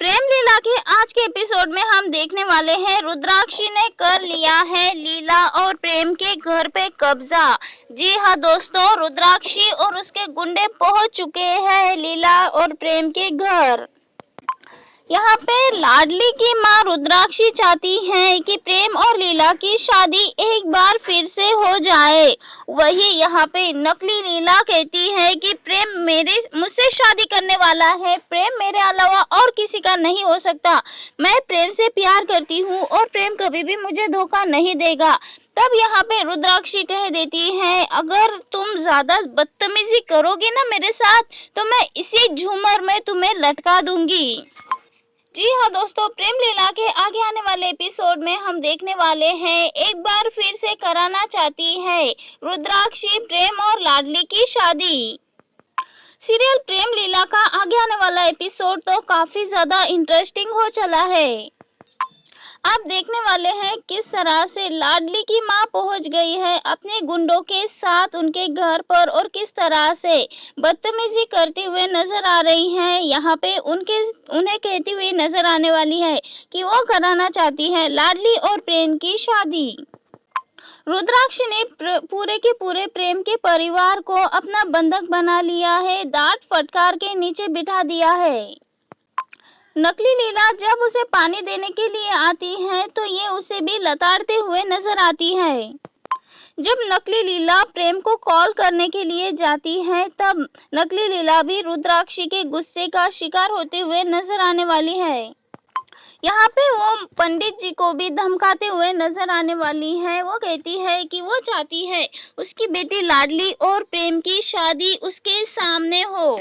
प्रेम लीला के आज के एपिसोड में हम देखने वाले हैं रुद्राक्षी ने कर लिया है लीला और प्रेम के घर पे कब्जा। जी हाँ दोस्तों, रुद्राक्षी और उसके गुंडे पहुंच चुके हैं लीला और प्रेम के घर। यहाँ पे लाडली की माँ रुद्राक्षी चाहती है कि प्रेम और लीला की शादी एक बार फिर से हो जाए। वही यहाँ पे नकली लीला कहती है कि प्रेम मुझसे शादी करने वाला है, प्रेम मेरे अलावा और किसी का नहीं हो सकता। मैं प्रेम से प्यार करती हूँ और प्रेम कभी भी मुझे धोखा नहीं देगा। तब यहाँ पे रुद्राक्षी कह देती है, अगर तुम ज्यादा बदतमीजी करोगे ना मेरे साथ तो मैं इसी झूमर में तुम्हें लटका दूंगी। जी हाँ दोस्तों, प्रेम लीला के आगे आने वाले एपिसोड में हम देखने वाले हैं एक बार फिर से कराना चाहती है रुद्राक्षी प्रेम और लाडली की शादी। सीरियल प्रेम लीला का आगे आने वाला एपिसोड तो काफी ज्यादा इंटरेस्टिंग हो चला है। आप देखने वाले हैं किस तरह से लाडली की मां पहुंच गई है अपने गुंडों के साथ उनके घर पर और किस तरह से बदतमीजी करते हुए नजर आ रही हैं। यहाँ पे उन्हें कहती हुई नजर आने वाली है कि वो कराना चाहती है लाडली और प्रेम की शादी। रुद्राक्षी ने पूरे के पूरे प्रेम के परिवार को अपना बंधक बना लिया है, डांट फटकार के नीचे बिठा दिया है। नकली लीला जब उसे पानी देने के लिए आती है तो ये उसे भी लताड़ते हुए नजर आती है। जब नकली लीला प्रेम को कॉल करने के लिए जाती है तब नकली लीला भी रुद्राक्षी के गुस्से का शिकार होते हुए नजर आने वाली है। यहाँ पे वो पंडित जी को भी धमकाते हुए नजर आने वाली है। वो कहती है कि वो चाहती है उसकी बेटी लाडली और प्रेम की शादी उसके सामने हो।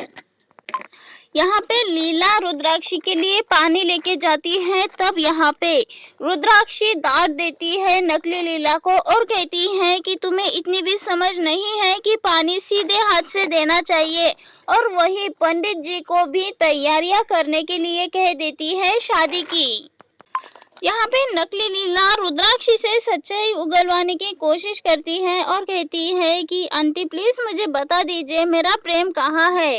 यहाँ पे लीला रुद्राक्षी के लिए पानी लेके जाती है, तब यहाँ पे रुद्राक्षी डांट देती है नकली लीला को और कहती है कि तुम्हें इतनी भी समझ नहीं है कि पानी सीधे हाथ से देना चाहिए। और वही पंडित जी को भी तैयारियां करने के लिए कह देती है शादी की। यहाँ पे नकली लीला रुद्राक्षी से सच्चाई उगलवाने की कोशिश करती है और कहती है कि आंटी प्लीज मुझे बता दीजिए मेरा प्रेम कहाँ है।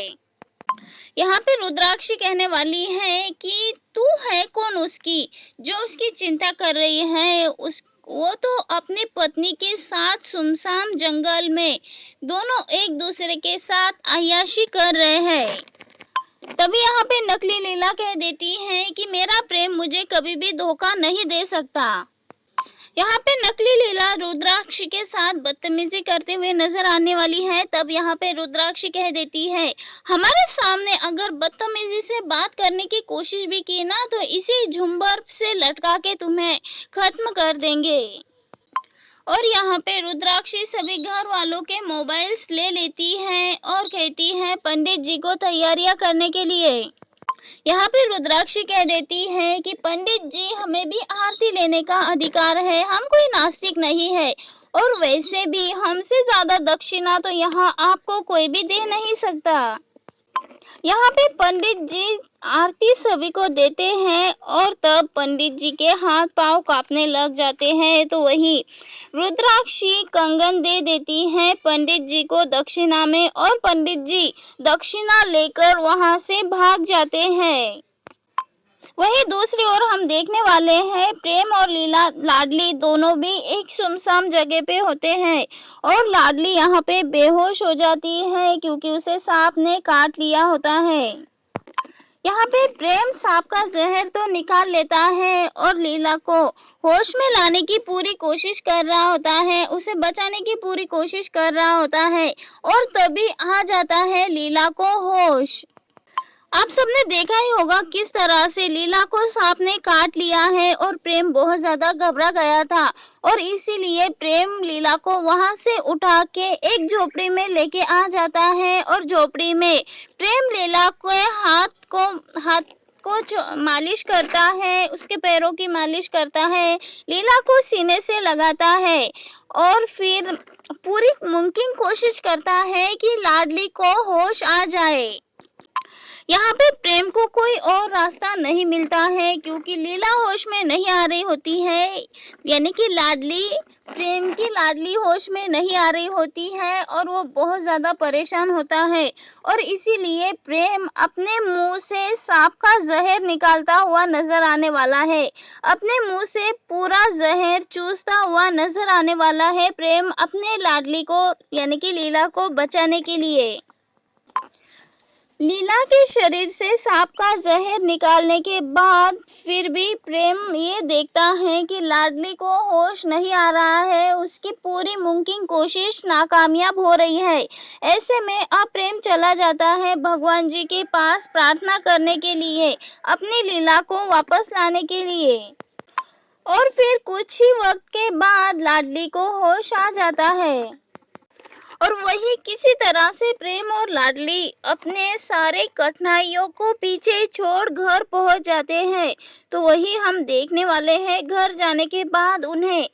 यहाँ पे रुद्राक्षी कहने वाली है कि तू है कौन उसकी जो उसकी चिंता कर रही है। वो तो अपनी पत्नी के साथ सुनसान जंगल में दोनों एक दूसरे के साथ अय्याशी कर रहे हैं। तभी यहाँ पे नकली लीला कह देती है कि मेरा प्रेम मुझे कभी भी धोखा नहीं दे सकता। यहाँ पे नकली लीला रुद्राक्षी के साथ बदतमीजी करते हुए नजर आने वाली है। तब यहाँ पे रुद्राक्षी कह देती है, हमारे सामने अगर बदतमीजी से बात करने की कोशिश भी की ना तो इसी झुंबर से लटका के तुम्हें खत्म कर देंगे। और यहाँ पे रुद्राक्षी सभी घर वालों के मोबाइल्स ले लेती है और कहती है पंडित जी को तैयारियां करने के लिए। यहाँ पे रुद्राक्षी कह देती है कि पंडित जी हमें भी आरती लेने का अधिकार है, हम कोई नास्तिक नहीं है और वैसे भी हमसे ज्यादा दक्षिणा तो यहाँ आपको कोई भी दे नहीं सकता। यहाँ पे पंडित जी आरती सभी को देते हैं और तब पंडित जी के हाथ पांव कांपने लग जाते हैं। तो वही रुद्राक्षी कंगन दे देती है पंडित जी को दक्षिणा में और पंडित जी दक्षिणा लेकर वहां से भाग जाते हैं। वहीं दूसरी ओर हम देखने वाले हैं प्रेम और लीला लाडली दोनों भी एक सुनसान जगह पे होते हैं और लाडली यहाँ पे बेहोश हो जाती है क्योंकि उसे सांप ने काट लिया होता है। यहाँ पे प्रेम सांप का जहर तो निकाल लेता है और लीला को होश में लाने की पूरी कोशिश कर रहा होता है, उसे बचाने की पूरी कोशिश कर रहा होता है और तभी आ जाता है लीला को होश। आप सबने देखा ही होगा किस तरह से लीला को सांप ने काट लिया है और प्रेम बहुत ज्यादा घबरा गया था और इसीलिए प्रेम लीला को वहां से उठा के एक झोपड़ी में लेके आ जाता है और झोपड़ी में प्रेम लीला के हाथ को मालिश करता है, उसके पैरों की मालिश करता है, लीला को सीने से लगाता है और फिर पूरी मुमकिन कोशिश करता है कि लाडली को होश आ जाए। यहाँ पे प्रेम को कोई और रास्ता नहीं मिलता है क्योंकि लीला होश में नहीं आ रही होती है, यानी कि लाडली प्रेम की लाडली होश में नहीं आ रही होती है और वो बहुत ज़्यादा परेशान होता है और इसीलिए प्रेम अपने मुंह से सांप का जहर निकालता हुआ नजर आने वाला है। अपने मुंह से पूरा जहर चूसता हुआ नजर आने वाला है प्रेम अपने लाडली को यानी कि लीला को बचाने के लिए। लीला के शरीर से सांप का जहर निकालने के बाद फिर भी प्रेम ये देखता है कि लाडली को होश नहीं आ रहा है, उसकी पूरी मुमकिन कोशिश नाकामयाब हो रही है। ऐसे में अब प्रेम चला जाता है भगवान जी के पास प्रार्थना करने के लिए, अपनी लीला को वापस लाने के लिए। और फिर कुछ ही वक्त के बाद लाडली को होश आ जाता है और वही किसी तरह से प्रेम और लाडली अपने सारे कठिनाइयों को पीछे छोड़ घर पहुंच जाते हैं। तो वही हम देखने वाले हैं। घर जाने के बाद उन्हें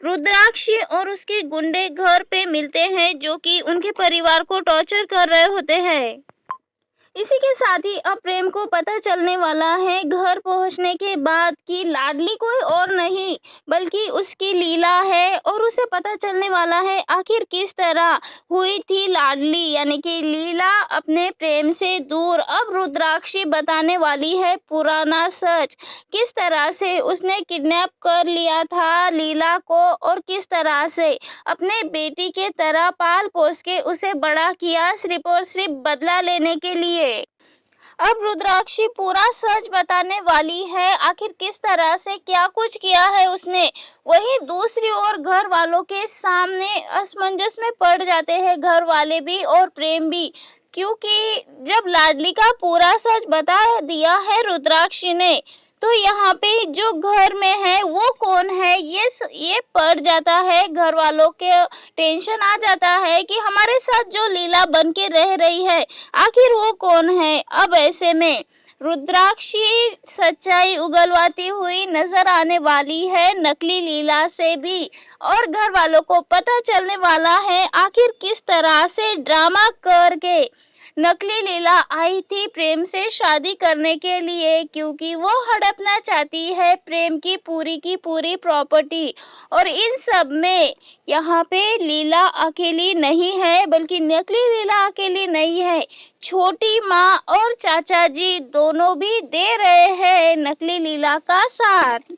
रुद्राक्षी और उसके गुंडे घर पे मिलते हैं जो कि उनके परिवार को टॉर्चर कर रहे होते हैं। इसी के साथ ही अब प्रेम को पता चलने वाला है घर पहुंचने के बाद कि लाडली कोई और नहीं बल्कि उसकी लीला है और उसे पता चलने वाला है आखिर किस तरह हुई थी लाडली यानी कि लीला अपने प्रेम से दूर। अब रुद्राक्षी बताने वाली है पुराना सच, किस तरह से उसने किडनैप कर लिया था लीला को और किस तरह से अपने बेटी के तरह पाल पोस के उसे बड़ा किया सिर्फ और सिर्फ बदला लेने के लिए। अब रुद्राक्षी पूरा सच बताने वाली है, आखिर किस तरह से क्या कुछ किया है उसने। वहीं दूसरी ओर घर वालों के सामने असमंजस में पड़ जाते हैं घर वाले भी और प्रेम भी, क्योंकि जब लाडली का पूरा सच बता दिया है रुद्राक्षी ने तो यहाँ पे जो घर में है वो कौन है ये पड़ जाता है। घर वालों के टेंशन आ जाता है कि हमारे साथ जो लीला बन के रह रही है आखिर वो कौन है। अब ऐसे में रुद्राक्षी सच्चाई उगलवाती हुई नजर आने वाली है नकली लीला से भी और घर वालों को पता चलने वाला है आखिर किस तरह से ड्रामा करके नकली लीला आई थी प्रेम से शादी करने के लिए, क्योंकि वो हड़पना चाहती है प्रेम की पूरी प्रॉपर्टी। और इन सब में यहाँ पे लीला अकेली नहीं है बल्कि नकली लीला अकेली नहीं है, छोटी माँ और चाचा जी दोनों भी दे रहे हैं नकली लीला का साथ।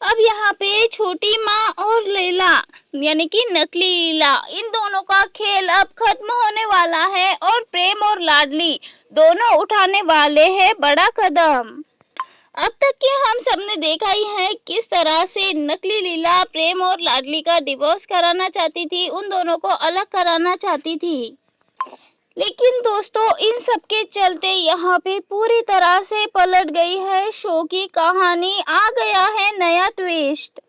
अब यहाँ पे छोटी माँ और लीला यानी कि नकली लीला इन दोनों का खेल अब खत्म होने वाला है और प्रेम और लाडली दोनों उठाने वाले हैं बड़ा कदम। अब तक के हम सबने देखा ही है किस तरह से नकली लीला प्रेम और लाडली का डिवोर्स कराना चाहती थी, उन दोनों को अलग कराना चाहती थी। लेकिन दोस्तों इन सब के चलते यहाँ पे पूरी तरह से पलट गई है शो की कहानी, आ गया है नया ट्विस्ट।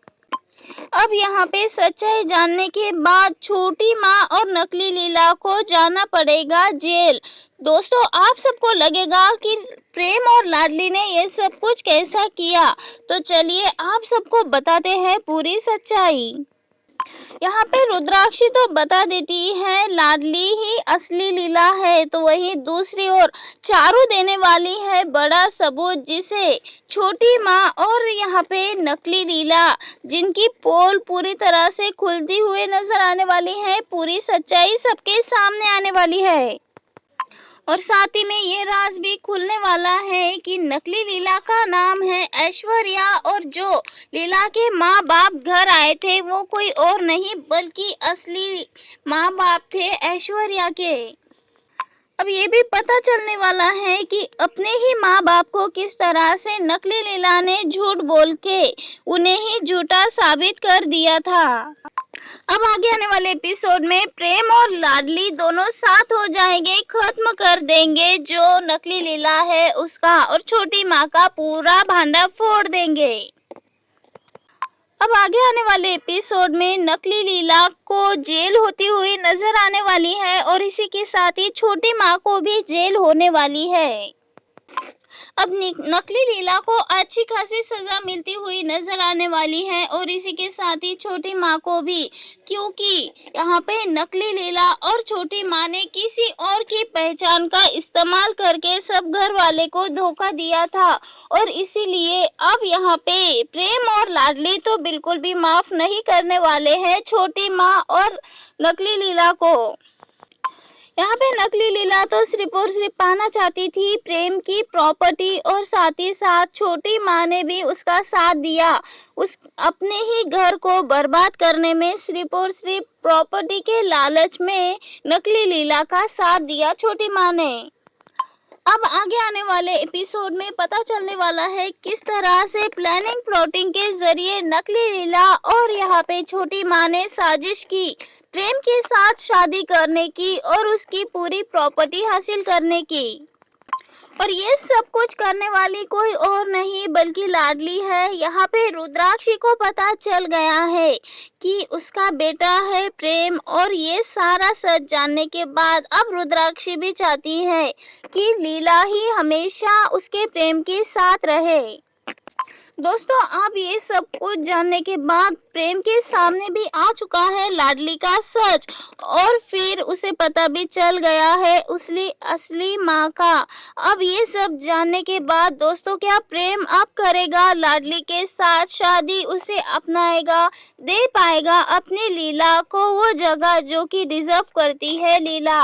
अब यहाँ पे सच्चाई जानने के बाद छोटी माँ और नकली लीला को जाना पड़ेगा जेल। दोस्तों आप सबको लगेगा कि प्रेम और लाडली ने ये सब कुछ कैसा किया, तो चलिए आप सबको बताते हैं पूरी सच्चाई। यहाँ पे रुद्राक्षी तो बता देती है लाडली ही असली लीला है, तो वही दूसरी ओर चारू देने वाली है बड़ा सबूत जिसे छोटी माँ और यहाँ पे नकली लीला जिनकी पोल पूरी तरह से खुलती हुई नजर आने वाली है, पूरी सच्चाई सबके सामने आने वाली है। और साथ ही में ये राज भी खुलने वाला है कि नकली लीला का नाम है ऐश्वर्या और जो लीला के माँ बाप घर आए थे वो कोई और नहीं बल्कि असली माँ बाप थे ऐश्वर्या के। अब ये भी पता चलने वाला है कि अपने ही माँ बाप को किस तरह से नकली लीला ने झूठ बोल के उन्हें ही झूठा साबित कर दिया था। अब आगे आने वाले एपिसोड में प्रेम और लाडली दोनों साथ हो जाएंगे, खत्म कर देंगे जो नकली लीला है उसका और छोटी माँ का पूरा भांडा फोड़ देंगे। अब आगे आने वाले एपिसोड में नकली लीला को जेल होती हुई नजर आने वाली है और इसी के साथ ही छोटी माँ को भी जेल होने वाली है। अब नकली लीला को अच्छी खासी सजा मिलती हुई नजर आने वाली है और इसी के साथ ही छोटी माँ को भी, क्योंकि यहाँ पे नकली लीला और छोटी माँ ने किसी और की पहचान का इस्तेमाल करके सब घर वाले को धोखा दिया था और इसीलिए अब यहाँ पे प्रेम और लाडली तो बिल्कुल भी माफ नहीं करने वाले हैं छोटी माँ और नकली लीला को। यहाँ पे नकली लीला तो सिर्फ और सिर्फ पाना चाहती थी प्रेम की प्रॉपर्टी और साथ ही साथ छोटी माँ ने भी उसका साथ दिया उस अपने ही घर को बर्बाद करने में। सिर्फ और सिर्फ प्रॉपर्टी के लालच में नकली लीला का साथ दिया छोटी माँ ने। अब आगे आने वाले एपिसोड में पता चलने वाला है किस तरह से प्लानिंग प्लॉटिंग के जरिए नकली लीला और यहाँ पे छोटी माँ ने साजिश की प्रेम के साथ शादी करने की और उसकी पूरी प्रॉपर्टी हासिल करने की। और ये सब कुछ करने वाली कोई और नहीं बल्कि लाडली है। यहाँ पे रुद्राक्षी को पता चल गया है कि उसका बेटा है प्रेम और ये सारा सच जानने के बाद अब रुद्राक्षी भी चाहती है कि लीला ही हमेशा उसके प्रेम के साथ रहे। दोस्तों अब ये सब कुछ जानने के बाद प्रेम के सामने भी आ चुका है लाडली का सच और फिर उसे पता भी चल गया है उसकी असली माँ का। अब ये सब जानने के बाद दोस्तों क्या प्रेम अब करेगा लाडली के साथ शादी, उसे अपनाएगा, दे पाएगा अपनी लीला को वो जगह जो कि डिजर्व करती है लीला।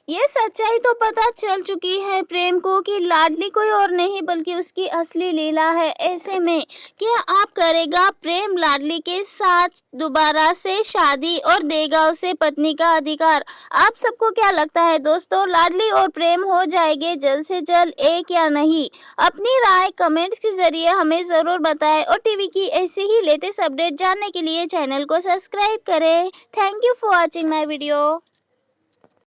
ये सच्चाई तो पता चल चुकी है प्रेम को कि लाडली कोई और नहीं बल्कि उसकी असली लीला है। ऐसे में क्या आप करेगा प्रेम लाडली के साथ दोबारा से शादी और देगा उसे पत्नी का अधिकार? आप सबको क्या लगता है दोस्तों, लाडली और प्रेम हो जाएंगे जल्द से जल्द एक या नहीं? अपनी राय कमेंट्स के जरिए हमें ज़रूर बताएं और टीवी की ऐसे ही लेटेस्ट अपडेट जानने के लिए चैनल को सब्सक्राइब करें। Thank you for watching my video.